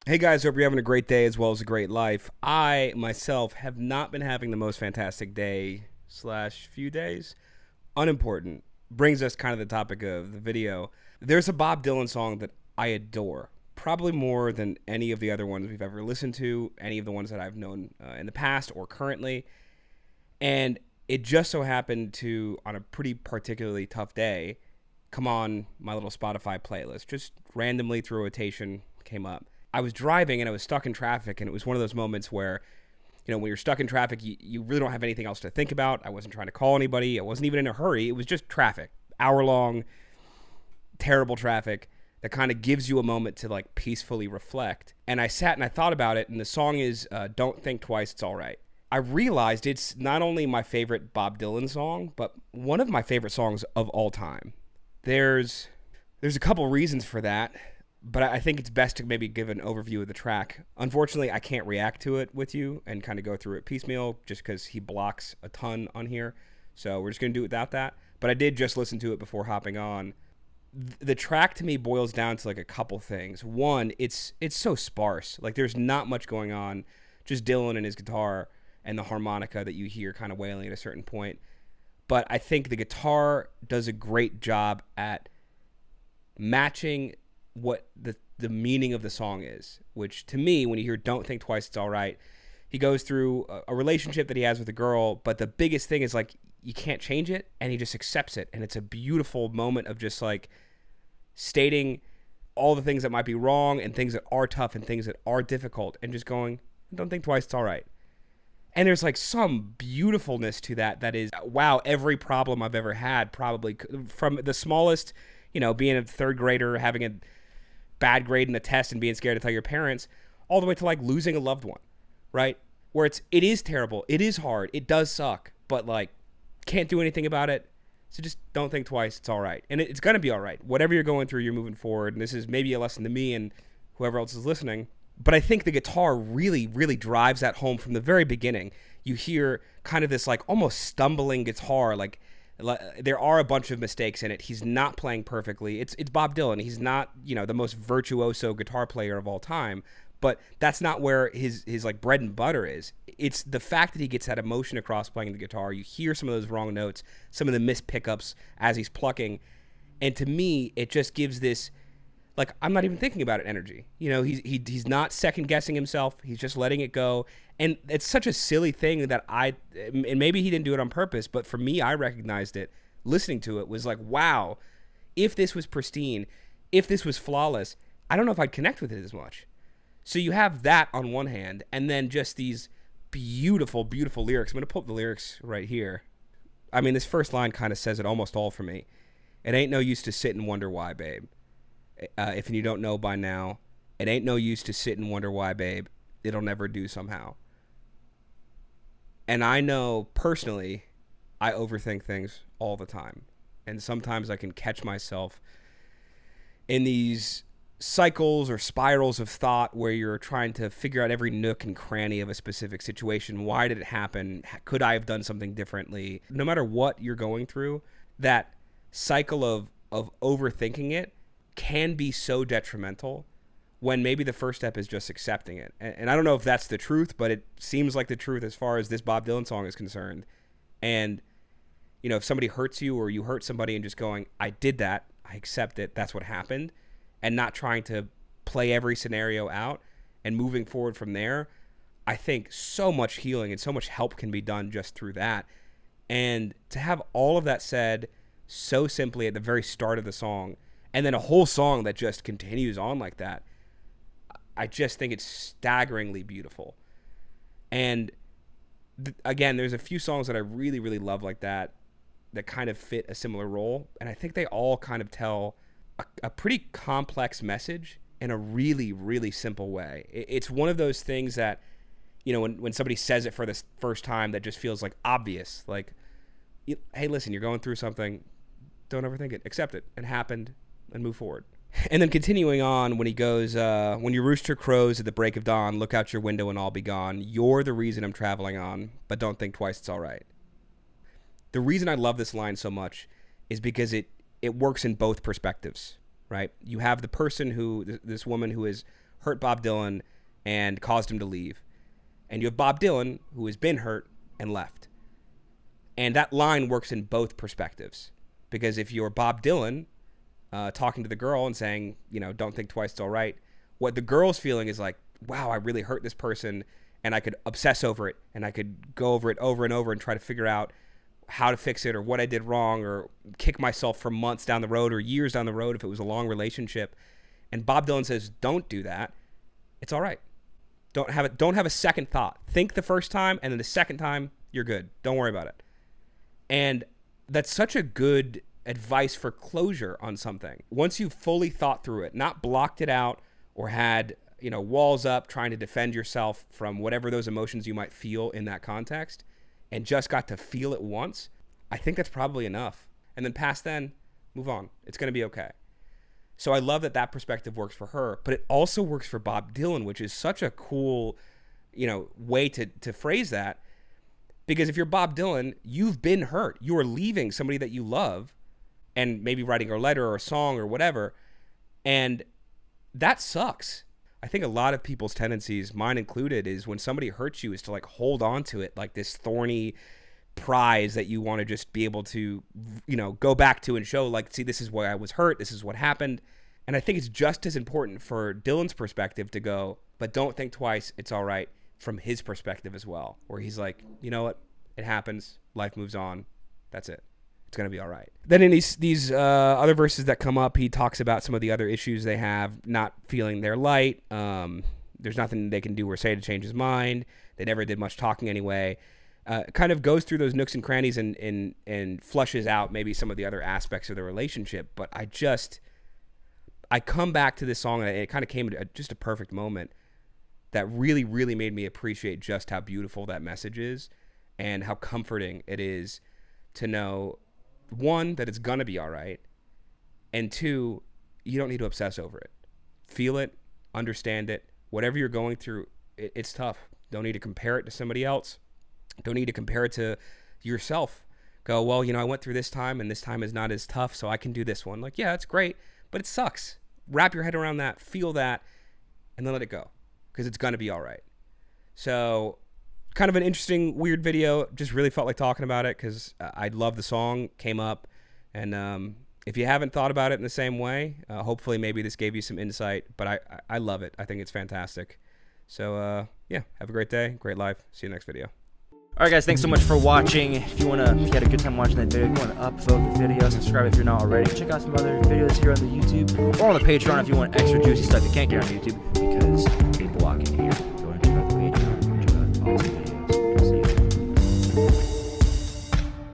Hey guys, hope you're having a great day as well as a great life. I myself have not been having the most fantastic day slash few days. Unimportant. Brings us kind of the topic of the video. There's a Bob Dylan song that I adore, probably more than any of the other ones we've ever listened to, any of the ones that I've known in the past or currently. And it just so happened to, on a pretty particularly tough day, come on my little Spotify playlist. Just randomly through rotation came up. I was driving and I was stuck in traffic, and it was one of those moments where, when you're stuck in traffic, you really don't have anything else to think about. I wasn't trying to call anybody. I wasn't even in a hurry. It was just traffic, hour-long, terrible traffic that kind of gives you a moment to like peacefully reflect. And I sat and I thought about it, and the song is Don't Think Twice, It's All Right. I realized it's not only my favorite Bob Dylan song, but one of my favorite songs of all time. There's a couple reasons for that, but I think it's best to maybe give an overview of the track. Unfortunately, I can't react to it with you and kind of go through it piecemeal just because he blocks a ton on here. So we're just going to do it without that. But I did just listen to it before hopping on. The track to me boils down to like a couple things. One, it's so sparse. Like there's not much going on. Just Dylan and his guitar and the harmonica that you hear kind of wailing at a certain point. But I think the guitar does a great job at matching what the meaning of the song is, which to me, when you hear Don't Think Twice, It's All Right, he goes through a relationship that he has with a girl, but the biggest thing is like you can't change it, and he just accepts it, and it's a beautiful moment of just like stating all the things that might be wrong and things that are tough and things that are difficult, and just going, don't think twice, it's all right. And there's like some beautifulness to that is, wow, every problem I've ever had, probably from the smallest, being a third grader, having a bad grade in a test and being scared to tell your parents, all the way to like losing a loved one, right? Where it is terrible, it is hard, it does suck, but like can't do anything about it. So just don't think twice, it's all right. And it's going to be all right. Whatever you're going through, you're moving forward. And this is maybe a lesson to me and whoever else is listening. But I think the guitar really, really drives that home from the very beginning. You hear kind of this like almost stumbling guitar, like there are a bunch of mistakes in it. He's not playing perfectly. It's Bob Dylan. He's not, the most virtuoso guitar player of all time, but that's not where his like bread and butter is. It's the fact that he gets that emotion across playing the guitar. You hear some of those wrong notes, some of the missed pickups as he's plucking, and to me, it just gives this like I'm not even thinking about it energy. He's not second guessing himself. He's just letting it go. And it's such a silly thing that and maybe he didn't do it on purpose, but for me, I recognized it. Listening to it was like, wow, if this was pristine, if this was flawless, I don't know if I'd connect with it as much. So you have that on one hand, and then just these beautiful, beautiful lyrics. I'm going to pull up the lyrics right here. I mean, this first line kind of says it almost all for me. It ain't no use to sit and wonder why, babe. If you don't know by now, it ain't no use to sit and wonder why, babe. It'll never do somehow. And I know personally, I overthink things all the time. And sometimes I can catch myself in these cycles or spirals of thought where you're trying to figure out every nook and cranny of a specific situation. Why did it happen? Could I have done something differently? No matter what you're going through, that cycle of overthinking it can be so detrimental when maybe the first step is just accepting it. And I don't know if that's the truth, but it seems like the truth as far as this Bob Dylan song is concerned. And, if somebody hurts you or you hurt somebody and just going, I did that, I accept it, that's what happened, and not trying to play every scenario out and moving forward from there, I think so much healing and so much help can be done just through that. And to have all of that said so simply at the very start of the song, and then a whole song that just continues on like that, I just think it's staggeringly beautiful. And again, there's a few songs that I really, really love like that kind of fit a similar role. And I think they all kind of tell a pretty complex message in a really, really simple way. It's one of those things that, when somebody says it for the first time, that just feels like obvious. Like, hey, listen, you're going through something. Don't overthink it. Accept it. It happened. And move forward. And then continuing on when he goes, when your rooster crows at the break of dawn, look out your window and I'll be gone. You're the reason I'm traveling on, but don't think twice, it's all right. The reason I love this line so much is because it works in both perspectives, right? You have the person this woman who is hurt Bob Dylan and caused him to leave. And you have Bob Dylan, who has been hurt and left. And that line works in both perspectives. Because if you're Bob Dylan talking to the girl and saying, you know, don't think twice, it's all right, what the girl's feeling is like, wow, I really hurt this person, and I could obsess over it, and I could go over it over and over and try to figure out how to fix it or what I did wrong, or kick myself for months down the road or years down the road if it was a long relationship. And Bob Dylan says, don't do that. It's all right. Don't have a second thought. Think the first time, and then the second time, you're good. Don't worry about it. And that's such a good advice for closure on something. Once you've fully thought through it, not blocked it out or had, you know, walls up trying to defend yourself from whatever those emotions you might feel in that context, and just got to feel it once, I think that's probably enough. And then past then, move on. It's going to be okay. So I love that that perspective works for her, but it also works for Bob Dylan, which is such a cool, you know, way to phrase that. Because if you're Bob Dylan, you've been hurt. You are leaving somebody that you love and maybe writing a letter or a song or whatever. And that sucks. I think a lot of people's tendencies, mine included, is when somebody hurts you is to like hold on to it like this thorny prize that you want to just be able to, you know, go back to and show like, see, this is why I was hurt. This is what happened. And I think it's just as important for Dylan's perspective to go, but don't think twice. It's all right, from his perspective as well, where he's like, you know what? It happens. Life moves on. That's it. It's going to be all right. Then in these other verses that come up, he talks about some of the other issues they have, not feeling their light. There's nothing they can do or say to change his mind. They never did much talking anyway. Kind of goes through those nooks and crannies and flushes out maybe some of the other aspects of the relationship. But I come back to this song, and it kind of came at just a perfect moment that really, really made me appreciate just how beautiful that message is and how comforting it is to know, one, that it's going to be all right, and two, you don't need to obsess over it. Feel it, understand it. Whatever you're going through, it's tough. Don't need to compare it to somebody else. Don't need to compare it to yourself. Go, well, you know, I went through this time, and this time is not as tough, so I can do this one. Like, yeah, it's great, but it sucks. Wrap your head around that, feel that, and then let it go, because it's going to be all right. So kind of an interesting, weird video. Just really felt like talking about it because I love the song, came up. And if you haven't thought about it in the same way, hopefully maybe this gave you some insight. But I love it. I think it's fantastic. So, yeah, have a great day, great life. See you next video. All right, guys, thanks so much for watching. If you had a good time watching that video, go and upvote the video, subscribe if you're not already. Check out some other videos here on the YouTube or on the Patreon if you want extra juicy stuff you can't get on YouTube, because